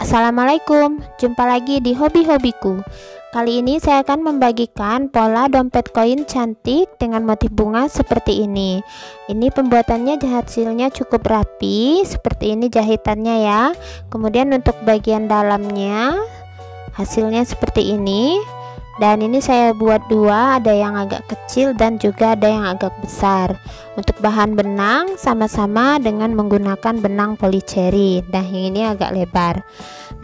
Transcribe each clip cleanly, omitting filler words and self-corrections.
Assalamualaikum, jumpa lagi di hobi-hobiku. Kali ini saya akan membagikan pola dompet koin cantik dengan motif bunga seperti ini. Ini pembuatannya hasilnya cukup rapi, seperti ini jahitannya ya. Kemudian untuk bagian dalamnya hasilnya seperti ini. Dan ini saya buat dua, ada yang agak kecil dan juga ada yang agak besar. Untuk bahan benang sama-sama dengan menggunakan benang polycherry. Dan yang ini agak lebar.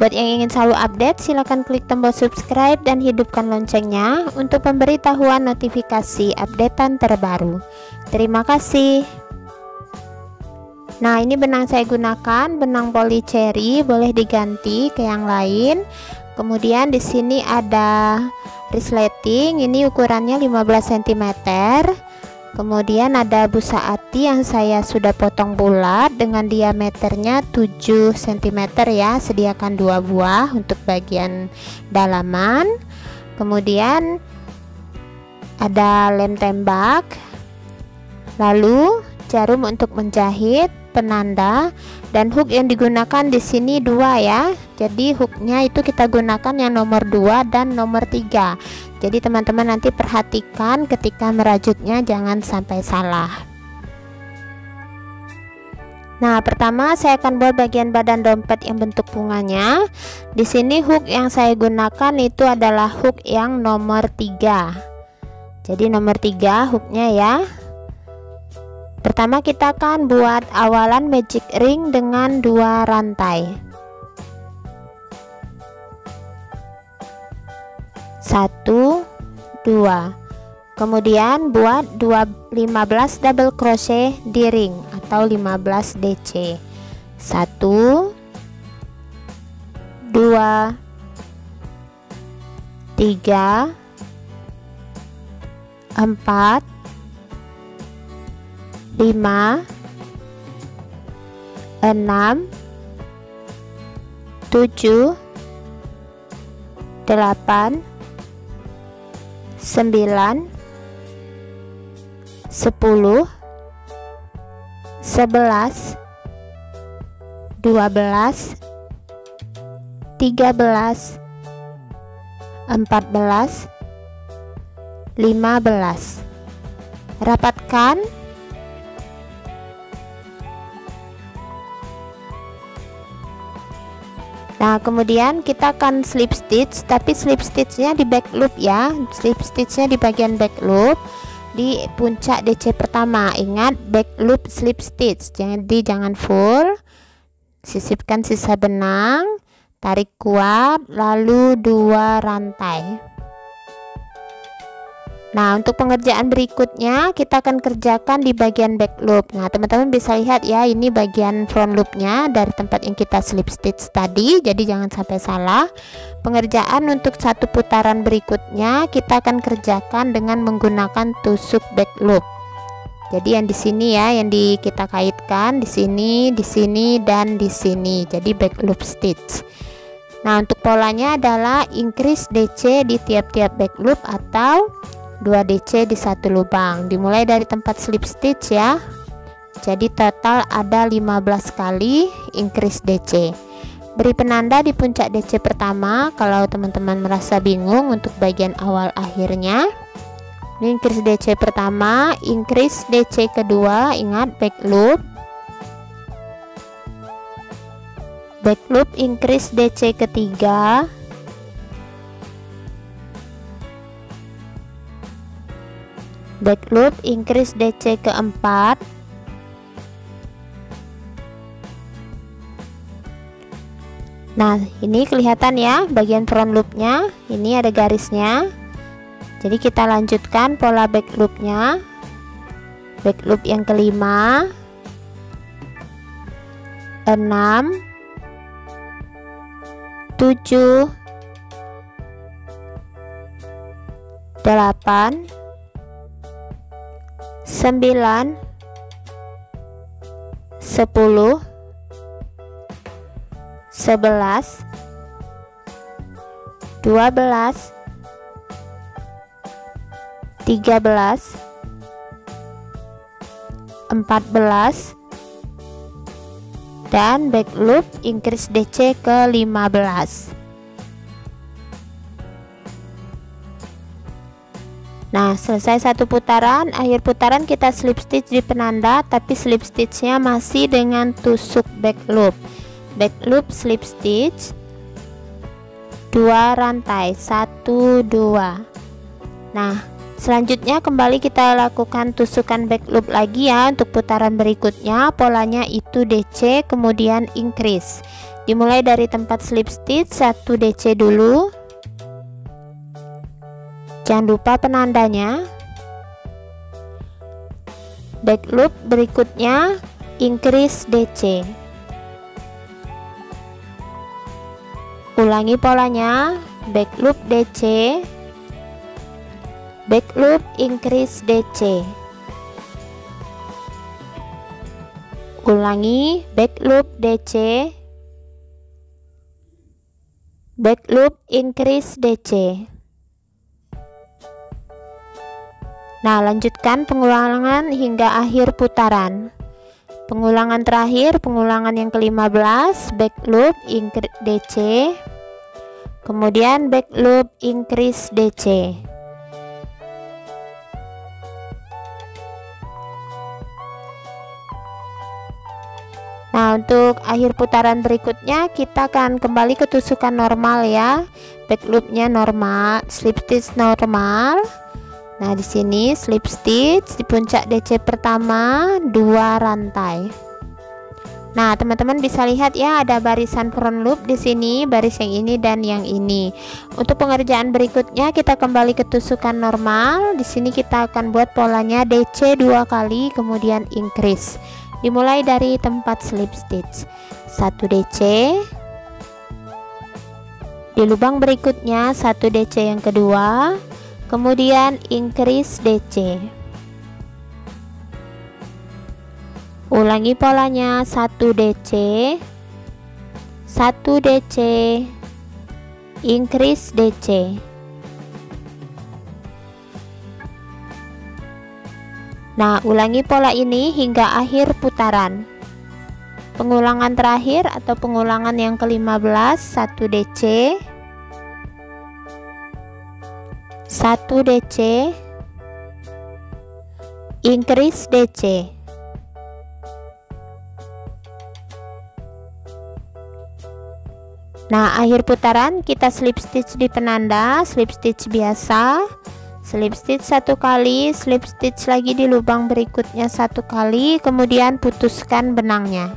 Buat yang ingin selalu update, silahkan klik tombol subscribe dan hidupkan loncengnya untuk pemberitahuan notifikasi updatean terbaru. Terima kasih. Nah, ini benang saya gunakan, benang polycherry, boleh diganti ke yang lain. Kemudian di sini ada resleting, ini ukurannya 15 cm. Kemudian ada busa ati yang saya sudah potong bulat dengan diameternya 7 cm ya. Sediakan 2 buah untuk bagian dalaman. Kemudian ada lem tembak. Lalu jarum untuk menjahit, penanda, dan hook yang digunakan di sini 2 ya. Jadi hooknya itu kita gunakan yang nomor 2 dan nomor 3. Jadi teman-teman nanti perhatikan ketika merajutnya jangan sampai salah. Nah, pertama saya akan buat bagian badan dompet yang bentuk bunganya. Di sini hook yang saya gunakan itu adalah hook yang nomor 3. Jadi nomor 3 hooknya ya. Pertama kita akan buat awalan magic ring dengan 2 rantai. 1, 2. Kemudian buat 15 double crochet di ring atau 15 DC. 1, 2, 3, 4, 5, 6, 7, 8, 9, 10, 11, 12, 13, 14, 15. Rapatkan. Nah, kemudian kita akan slip stitch, tapi slip stitchnya di back loop ya. Slip stitchnya di bagian back loop di puncak DC pertama. Ingat, back loop slip stitch. Jadi jangan full. Sisipkan sisa benang, tarik kuat, lalu 2 rantai. Nah, untuk pengerjaan berikutnya kita akan kerjakan di bagian back loop. Nah, teman-teman bisa lihat ya, ini bagian front loopnya dari tempat yang kita slip stitch tadi. Jadi jangan sampai salah. Pengerjaan untuk satu putaran berikutnya kita akan kerjakan dengan menggunakan tusuk back loop. Jadi yang di sini ya, yang kita kaitkan di sini, dan di sini. Jadi back loop stitch. Nah, untuk polanya adalah increase DC di tiap-tiap back loop atau 2 DC di satu lubang. Dimulai dari tempat slip stitch ya. Jadi total ada 15 kali increase DC. Beri penanda di puncak DC pertama kalau teman-teman merasa bingung untuk bagian awal akhirnya. Ini increase DC pertama, increase DC kedua, ingat back loop. Back loop increase DC ketiga. Back loop increase DC keempat. Nah, ini kelihatan ya bagian front loopnya. Ini ada garisnya. Jadi kita lanjutkan pola back loopnya. Back loop yang kelima, 6, 7, 8, 9, 10, 11, 12, 13, 14, dan back loop increase DC ke 15. Nah, selesai satu putaran, akhir putaran kita slip stitch di penanda, tapi slip stitchnya masih dengan tusuk back loop. Back loop slip stitch 2 rantai 1 2. Nah, selanjutnya kembali kita lakukan tusukan back loop lagi ya. Untuk putaran berikutnya polanya itu DC kemudian increase. Dimulai dari tempat slip stitch 1 DC dulu. Jangan lupa penandanya. Back loop berikutnya increase DC. Ulangi polanya, back loop DC, back loop increase DC. Ulangi, back loop DC, back loop increase DC. Nah, lanjutkan pengulangan hingga akhir putaran. Pengulangan terakhir, pengulangan yang ke-15, back loop increase DC, kemudian back loop increase DC. Nah, untuk akhir putaran berikutnya kita akan kembali ke tusukan normal ya. Back loopnya normal, slip stitch normal. Nah, di sini slip stitch di puncak DC pertama 2 rantai. Nah, teman-teman bisa lihat ya, ada barisan front loop di sini, baris yang ini dan yang ini. Untuk pengerjaan berikutnya kita kembali ke tusukan normal. Di sini kita akan buat polanya DC 2 kali kemudian increase. Dimulai dari tempat slip stitch 1 DC. Di lubang berikutnya 1 DC yang kedua, kemudian increase DC. Ulangi polanya 1 DC, 1 DC, increase DC. Nah, ulangi pola ini hingga akhir putaran. Pengulangan terakhir atau pengulangan yang ke-15, 1 DC, 1 DC, increase DC. Nah, akhir putaran kita slip stitch di penanda, slip stitch biasa, slip stitch 1 kali, slip stitch lagi di lubang berikutnya 1 kali, kemudian putuskan benangnya.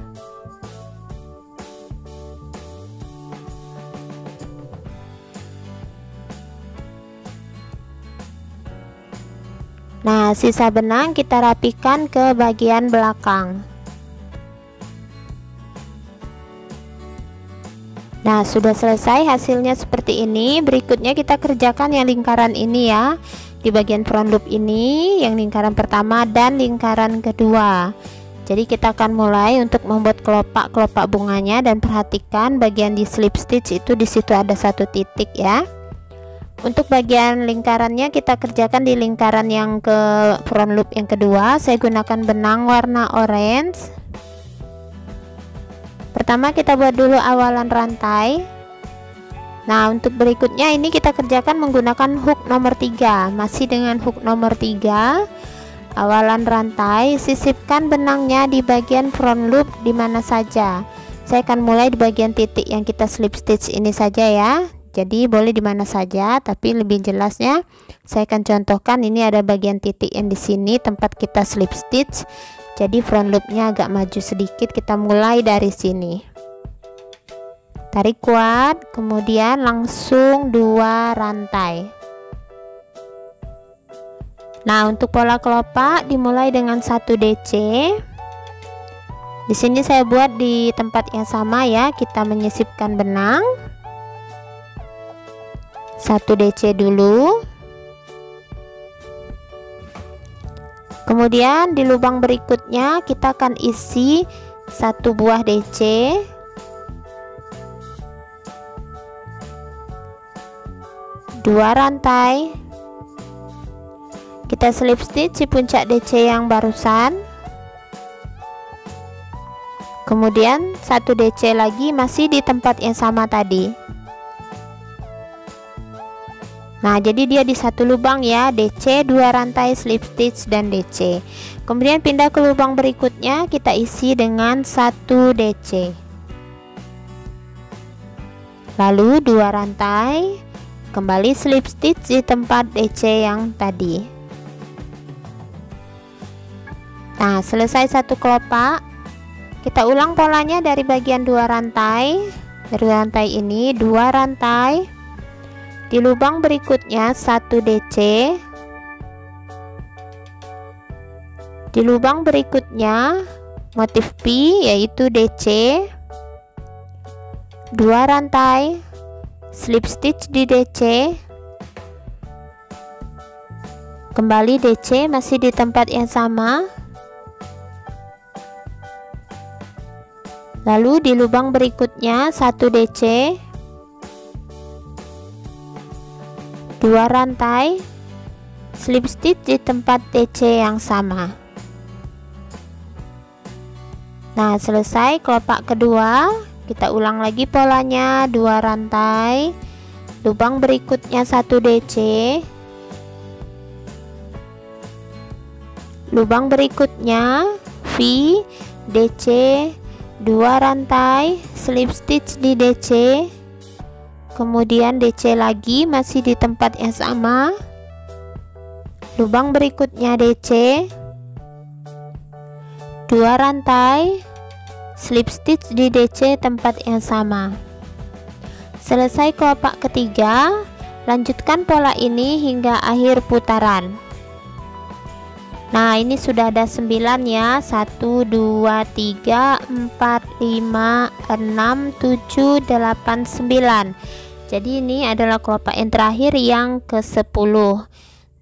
Nah, sisa benang kita rapikan ke bagian belakang. Nah, sudah selesai, hasilnya seperti ini. Berikutnya kita kerjakan yang lingkaran ini ya. Di bagian front loop ini, yang lingkaran pertama dan lingkaran kedua. Jadi kita akan mulai untuk membuat kelopak bunganya, dan perhatikan bagian di slip stitch itu di situ ada 1 titik ya. Untuk bagian lingkarannya kita kerjakan di lingkaran yang ke front loop yang kedua. Saya gunakan benang warna orange. Pertama kita buat dulu awalan rantai. Nah, untuk berikutnya ini kita kerjakan menggunakan hook nomor 3. Masih dengan hook nomor 3, awalan rantai, sisipkan benangnya di bagian front loop di mana saja. Saya akan mulai di bagian titik yang kita slip stitch ini saja ya. Jadi boleh di mana saja, tapi lebih jelasnya saya akan contohkan. Ini ada bagian titik yang di sini tempat kita slip stitch. Jadi front loopnya agak maju sedikit, kita mulai dari sini. Tarik kuat, kemudian langsung 2 rantai. Nah, untuk pola kelopak dimulai dengan 1 DC. Di sini saya buat di tempat yang sama ya, kita menyisipkan benang. 1 DC dulu. Kemudian di lubang berikutnya kita akan isi 1 buah DC, 2 rantai. Kita slip stitch di puncak DC yang barusan. Kemudian 1 DC lagi masih di tempat yang sama tadi. Nah, jadi dia di satu lubang ya, DC, 2 rantai slip stitch dan DC. Kemudian pindah ke lubang berikutnya, kita isi dengan 1 DC. Lalu 2 rantai, kembali slip stitch di tempat DC yang tadi. Nah, selesai satu kelopak. Kita ulang polanya dari bagian 2 rantai. Dari rantai ini 2 rantai. Di lubang berikutnya 1 DC. Di lubang berikutnya motif P yaitu DC. 2 rantai, slip stitch di DC. Kembali DC masih di tempat yang sama. Lalu di lubang berikutnya 1 DC, 2 rantai, slip stitch di tempat DC yang sama. Nah, selesai kelopak kedua. Kita ulang lagi polanya, 2 rantai, lubang berikutnya 1 DC, lubang berikutnya V, DC, 2 rantai, slip stitch di DC, kemudian DC lagi masih di tempat yang sama, lubang berikutnya DC, 2 rantai, slip stitch di DC tempat yang sama. Selesai kelopak ketiga, lanjutkan pola ini hingga akhir putaran. Nah, ini sudah ada 9 ya, 1 2 3 4 5 6 7 8 9. Jadi ini adalah kelopak yang terakhir yang ke-10.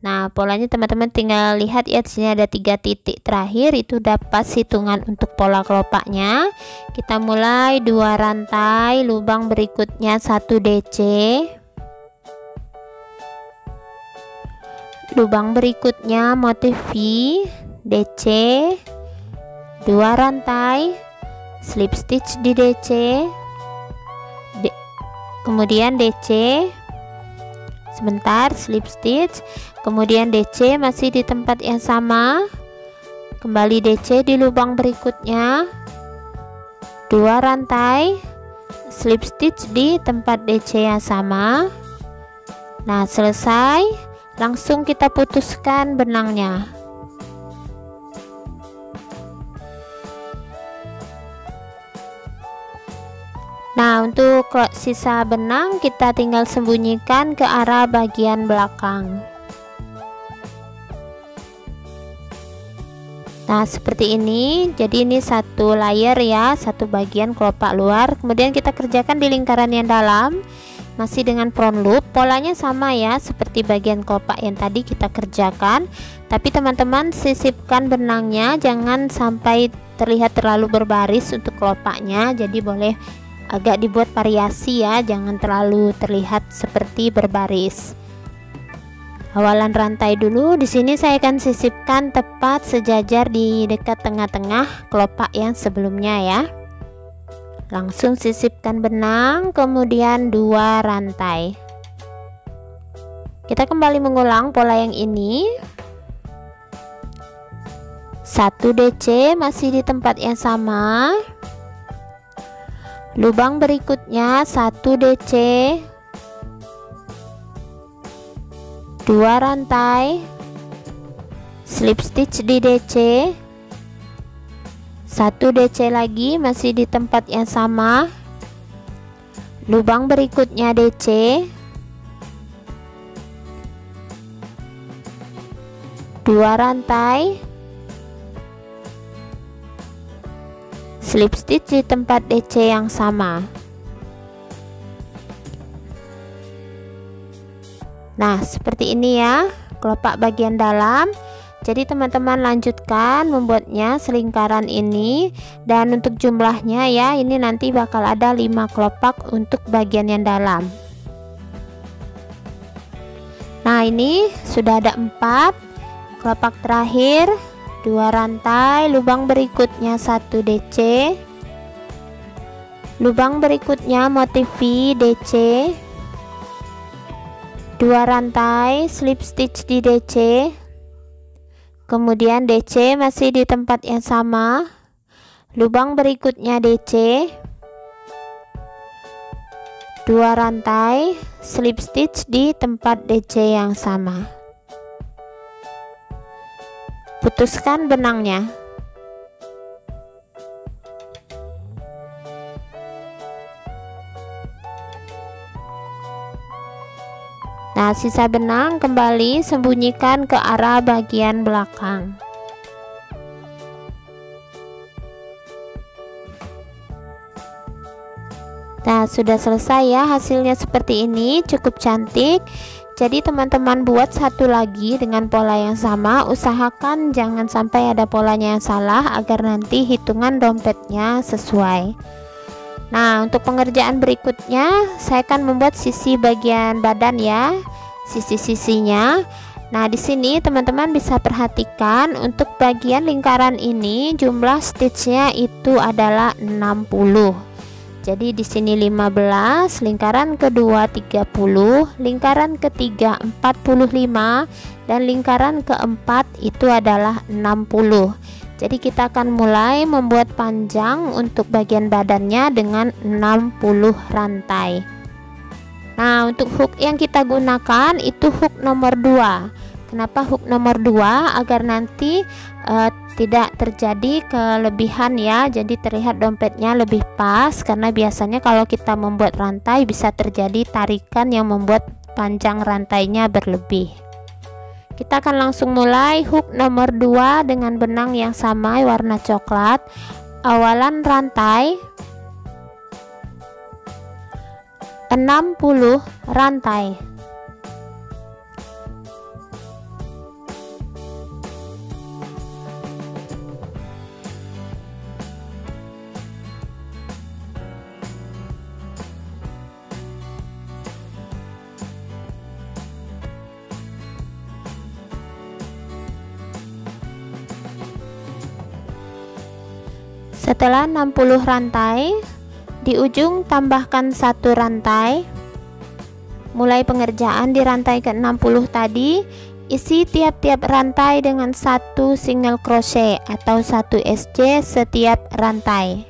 Nah, polanya teman-teman tinggal lihat ya, di sini ada 3 titik terakhir, itu dapat hitungan untuk pola kelopaknya. Kita mulai 2 rantai, lubang berikutnya 1 DC, lubang berikutnya motif V, DC, 2 rantai, slip stitch di DC, kemudian DC, sebentar, slip stitch, kemudian DC masih di tempat yang sama, kembali DC di lubang berikutnya, 2 rantai, slip stitch di tempat DC yang sama. Nah, selesai. Langsung kita putuskan benangnya. Nah, untuk sisa benang kita tinggal sembunyikan ke arah bagian belakang. Nah, seperti ini. Jadi ini satu layer ya, satu bagian kelopak luar. Kemudian kita kerjakan di lingkaran yang dalam. Masih dengan front loop, polanya sama ya seperti bagian kelopak yang tadi kita kerjakan, tapi teman-teman sisipkan benangnya, jangan sampai terlihat terlalu berbaris untuk kelopaknya, jadi boleh agak dibuat variasi ya, jangan terlalu terlihat seperti berbaris. Awalan rantai dulu, di sini saya akan sisipkan tepat sejajar di dekat tengah-tengah kelopak yang sebelumnya ya. Langsung sisipkan benang, kemudian 2 rantai. Kita kembali mengulang pola yang ini. 1 DC masih di tempat yang sama. Lubang berikutnya 1 DC, 2 rantai, slip stitch di DC, 1 DC lagi masih di tempat yang sama, lubang berikutnya DC, 2 rantai, slip stitch di tempat DC yang sama. Nah, seperti ini ya kelopak bagian dalam. Jadi teman-teman lanjutkan membuatnya selingkaran ini, dan untuk jumlahnya ya, ini nanti bakal ada 5 kelopak untuk bagian yang dalam. Nah, ini sudah ada 4 kelopak terakhir, 2 rantai, lubang berikutnya 1 DC, Lubang berikutnya motif V DC, 2 rantai slip stitch di DC, kemudian DC masih di tempat yang sama. Lubang berikutnya DC, 2 rantai slip stitch di tempat DC yang sama. Putuskan benangnya. Nah, sisa benang kembali sembunyikan ke arah bagian belakang. Nah, sudah selesai ya, hasilnya seperti ini, cukup cantik. Jadi teman-teman buat satu lagi dengan pola yang sama, usahakan jangan sampai ada polanya yang salah agar nanti hitungan dompetnya sesuai. Nah, untuk pengerjaan berikutnya saya akan membuat sisi bagian badan ya, sisi-sisinya. Nah, di sini teman-teman bisa perhatikan untuk bagian lingkaran ini jumlah stitchnya itu adalah 60. Jadi di sini 15, lingkaran kedua 30, lingkaran ketiga 45, dan lingkaran keempat itu adalah 60. Jadi kita akan mulai membuat panjang untuk bagian badannya dengan 60 rantai. Nah, untuk hook yang kita gunakan itu hook nomor 2. Kenapa hook nomor 2? Agar nanti tidak terjadi kelebihan ya, jadi terlihat dompetnya lebih pas, karena biasanya kalau kita membuat rantai bisa terjadi tarikan yang membuat panjang rantainya berlebih. Kita akan langsung mulai hook nomor 2 dengan benang yang sama warna coklat. Awalan rantai 60 rantai. Setelah 60 rantai, di ujung tambahkan 1 rantai. Mulai pengerjaan di rantai ke-60 tadi, isi tiap-tiap rantai dengan 1 single crochet atau 1 SC setiap rantai.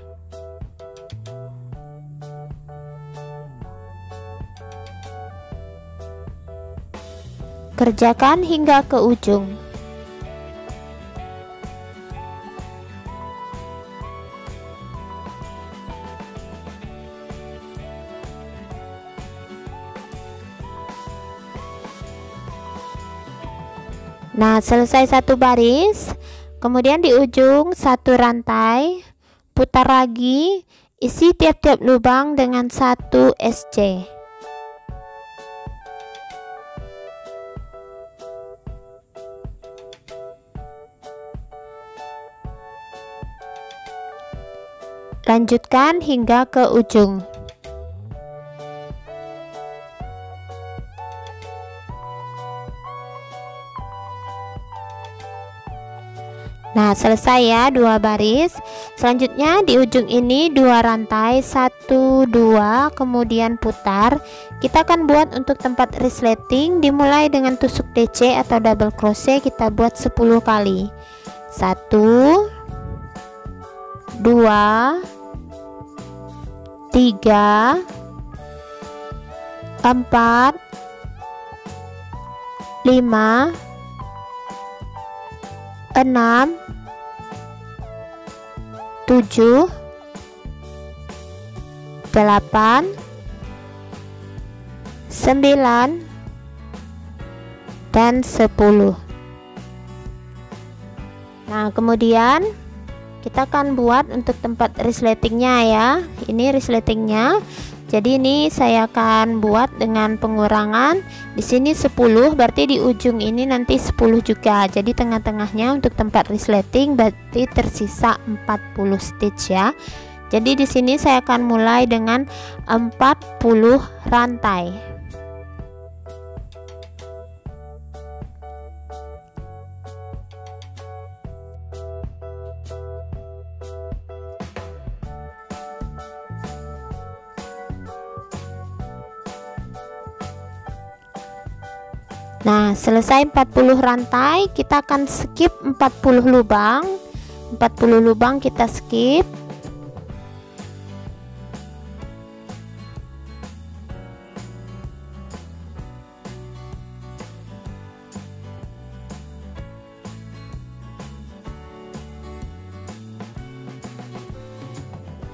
Kerjakan hingga ke ujung. Nah, selesai satu baris, kemudian di ujung 1 rantai, putar lagi, isi tiap-tiap lubang dengan 1 SC. Lanjutkan hingga ke ujung. Nah, selesai ya 2 baris. Selanjutnya di ujung ini 2 rantai, 1 2, kemudian putar. Kita akan buat untuk tempat resleting, dimulai dengan tusuk DC atau double crochet, kita buat 10 kali. 1 2 3 4 5 6 7 8 9 dan 10. Nah, kemudian kita akan buat untuk tempat resletingnya ya. Ini resletingnya. Jadi ini saya akan buat dengan pengurangan di sini 10, berarti di ujung ini nanti 10 juga. Jadi tengah-tengahnya untuk tempat resleting berarti tersisa 40 stitch ya. Jadi di sini saya akan mulai dengan 40 rantai. Nah, selesai 40 rantai, kita akan skip 40 lubang. 40 lubang kita skip.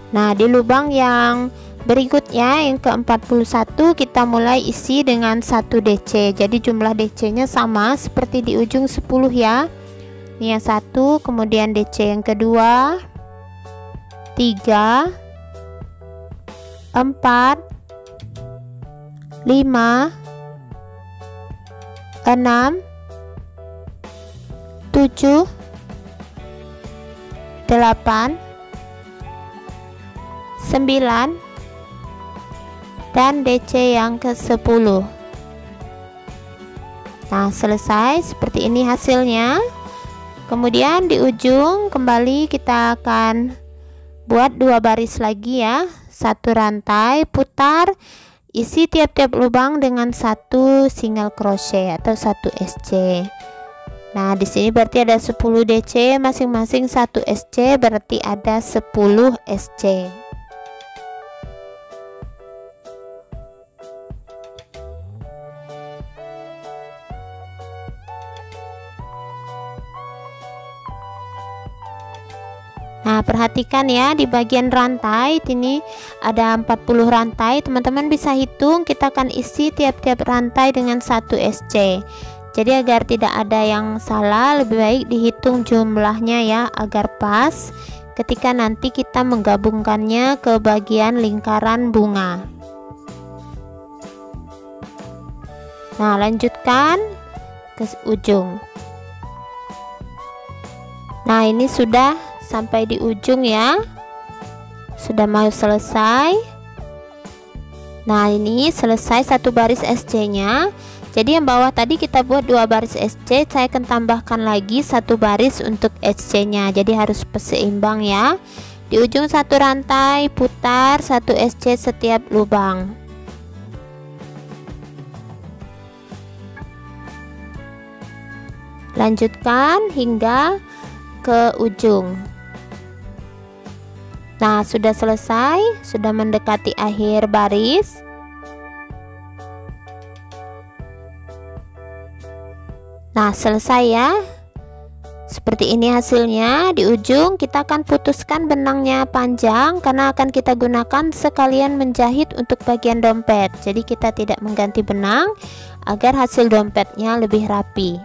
Nah, di lubang yang berikutnya yang ke-41 kita mulai isi dengan 1 DC. Jadi jumlah DC-nya sama seperti di ujung 10 ya. Ini yang 1, kemudian DC yang kedua, 3, 4, 5, 6, 7, 8, 9, dan DC yang ke-10. Nah, selesai seperti ini hasilnya. Kemudian di ujung kembali kita akan buat 2 baris lagi ya, 1 rantai, putar, isi tiap-tiap lubang dengan 1 single crochet atau 1 SC. Nah, di sini berarti ada 10 DC, masing-masing 1 SC, berarti ada 10 SC. Nah, perhatikan ya, di bagian rantai ini ada 40 rantai. Teman-teman bisa hitung, kita akan isi tiap-tiap rantai dengan 1 SC. Jadi agar tidak ada yang salah, lebih baik dihitung jumlahnya ya, agar pas ketika nanti kita menggabungkannya ke bagian lingkaran bunga. Nah, lanjutkan ke ujung. Nah, ini sudah sampai di ujung ya, sudah mau selesai. Nah, ini selesai 1 baris SC nya. Jadi yang bawah tadi kita buat 2 baris SC, saya akan tambahkan lagi 1 baris untuk SC nya, jadi harus seimbang ya. Di ujung 1 rantai, putar 1 SC setiap lubang. Lanjutkan hingga ke ujung. Nah, sudah selesai, sudah mendekati akhir baris. Nah, selesai ya. Seperti ini hasilnya. Di ujung kita akan putuskan benangnya panjang karena akan kita gunakan sekalian menjahit untuk bagian dompet. Jadi kita tidak mengganti benang agar hasil dompetnya lebih rapi.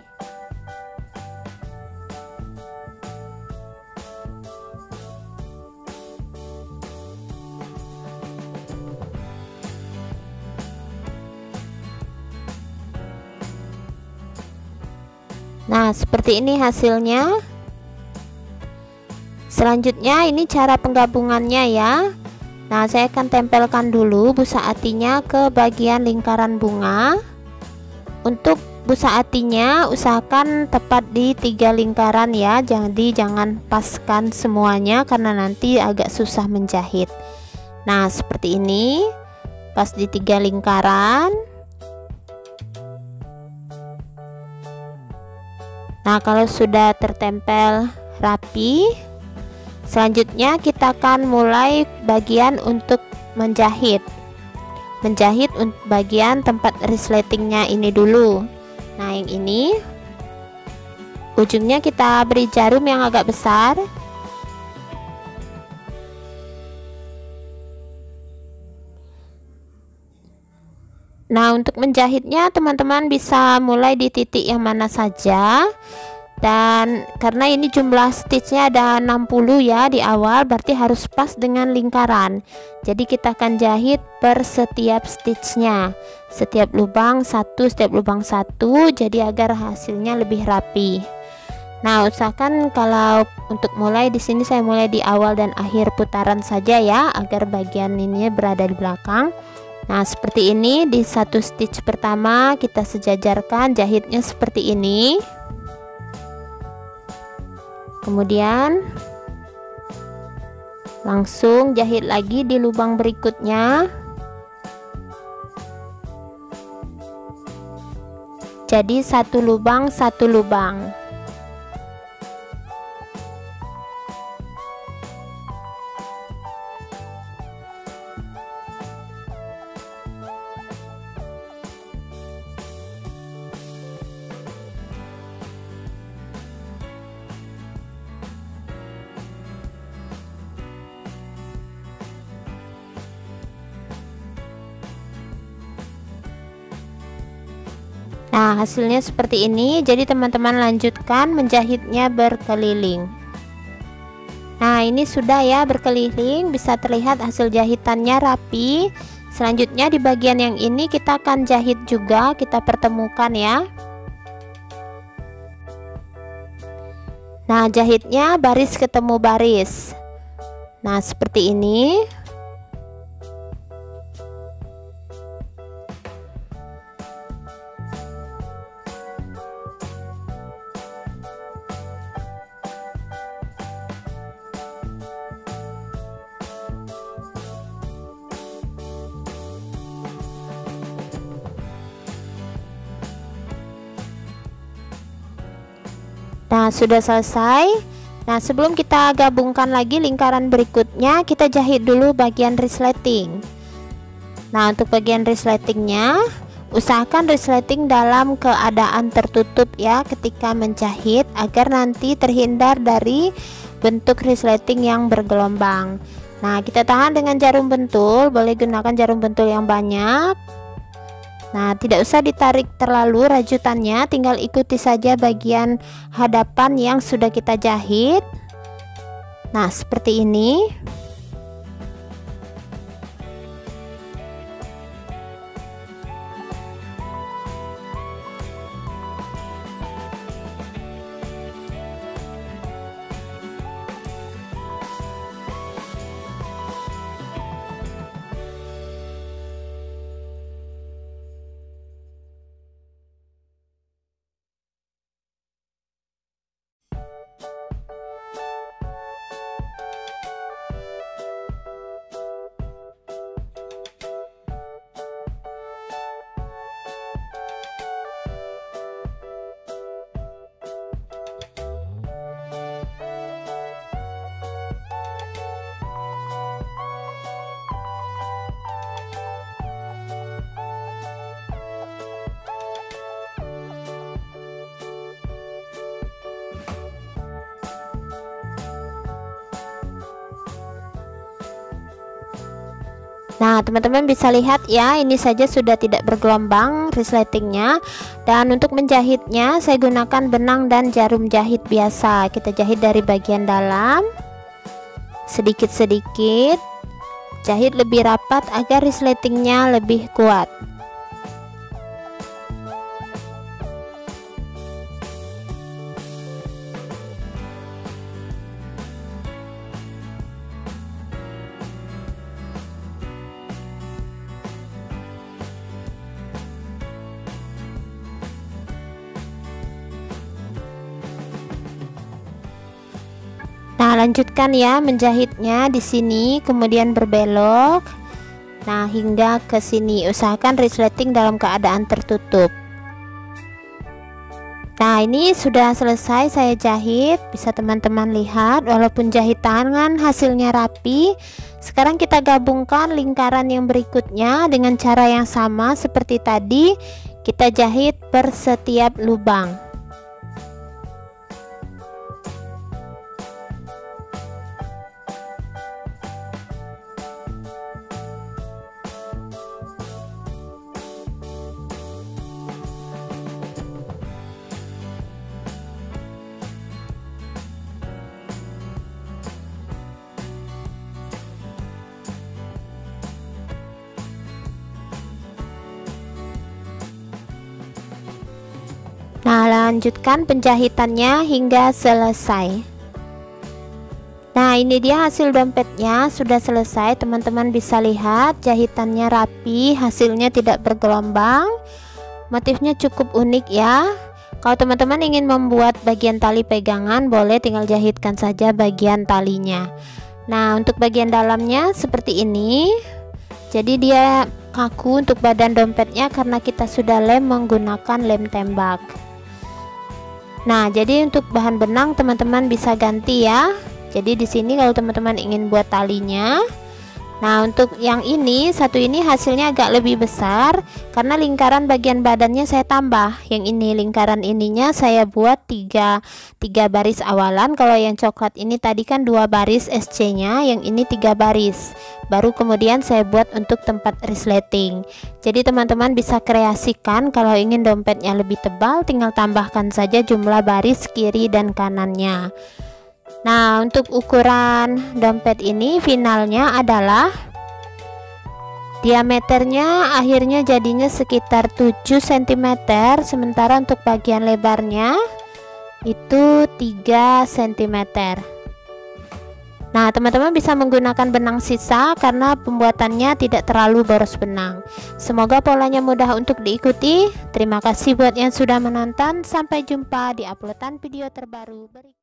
Nah, seperti ini hasilnya. Selanjutnya ini cara penggabungannya ya. Nah, saya akan tempelkan dulu busa atinya ke bagian lingkaran bunga. Untuk busa atinya usahakan tepat di 3 lingkaran ya, jadi jangan paskan semuanya karena nanti agak susah menjahit. Nah, seperti ini, pas di 3 lingkaran. Nah, kalau sudah tertempel rapi, selanjutnya kita akan mulai bagian untuk menjahit untuk bagian tempat resletingnya ini dulu. Nah, yang ini ujungnya kita beri jarum yang agak besar. Nah, untuk menjahitnya teman-teman bisa mulai di titik yang mana saja. Dan karena ini jumlah stitchnya ada 60 ya di awal, berarti harus pas dengan lingkaran. Jadi kita akan jahit per setiap stitchnya, setiap lubang satu, jadi agar hasilnya lebih rapi. Nah, usahakan kalau untuk mulai di sini saya mulai di awal dan akhir putaran saja ya, agar bagian ini berada di belakang. Nah, seperti ini di 1 stitch pertama kita sejajarkan, jahitnya seperti ini. Kemudian langsung jahit lagi di lubang berikutnya. jadi satu lubang satu lubang. Nah, hasilnya seperti ini. Jadi teman-teman lanjutkan menjahitnya berkeliling. Nah, ini sudah ya berkeliling, bisa terlihat hasil jahitannya rapi. Selanjutnya di bagian yang ini kita akan jahit juga, kita pertemukan ya. Nah, jahitnya baris ketemu baris. Nah, seperti ini. Nah, sudah selesai. Nah, sebelum kita gabungkan lagi lingkaran berikutnya, kita jahit dulu bagian resleting. Nah, untuk bagian resletingnya, usahakan resleting dalam keadaan tertutup ya ketika menjahit, agar nanti terhindar dari bentuk resleting yang bergelombang. Nah, kita tahan dengan jarum bentul, boleh gunakan jarum bentul yang banyak. Nah, tidak usah ditarik terlalu rajutannya, tinggal ikuti saja bagian hadapan yang sudah kita jahit. Nah, seperti ini. Nah, teman-teman bisa lihat ya, ini saja sudah tidak bergelombang resletingnya. Dan untuk menjahitnya saya gunakan benang dan jarum jahit biasa. Kita jahit dari bagian dalam sedikit-sedikit, jahit lebih rapat agar resletingnya lebih kuat. Nah, lanjutkan ya menjahitnya di sini, kemudian berbelok. Nah, hingga ke sini. Usahakan resleting dalam keadaan tertutup. Nah, ini sudah selesai saya jahit. Bisa teman-teman lihat, walaupun jahit tangan hasilnya rapi. Sekarang kita gabungkan lingkaran yang berikutnya dengan cara yang sama seperti tadi. Kita jahit per setiap lubang. Nah, lanjutkan penjahitannya hingga selesai. Nah, ini dia hasil dompetnya sudah selesai. Teman-teman bisa lihat jahitannya rapi, hasilnya tidak bergelombang. Motifnya cukup unik ya. Kalau teman-teman ingin membuat bagian tali pegangan, boleh tinggal jahitkan saja bagian talinya. Nah, untuk bagian dalamnya seperti ini. Jadi dia kaku untuk badan dompetnya karena kita sudah lem menggunakan lem tembak. Nah, jadi untuk bahan benang teman-teman bisa ganti ya. Jadi di sini kalau teman-teman ingin buat talinya. Nah, untuk yang ini satu ini hasilnya agak lebih besar karena lingkaran bagian badannya saya tambah. Yang ini lingkaran ininya saya buat 3 baris awalan. Kalau yang coklat ini tadi kan 2 baris SC-nya, yang ini 3 baris. Baru kemudian saya buat untuk tempat resleting. Jadi teman-teman bisa kreasikan, kalau ingin dompetnya lebih tebal tinggal tambahkan saja jumlah baris kiri dan kanannya. Nah, untuk ukuran dompet ini finalnya adalah diameternya akhirnya jadinya sekitar 7 cm, sementara untuk bagian lebarnya itu 3 cm. Nah, teman-teman bisa menggunakan benang sisa karena pembuatannya tidak terlalu boros benang. Semoga polanya mudah untuk diikuti. Terima kasih buat yang sudah menonton. Sampai jumpa di uploadan video terbaru berikutnya.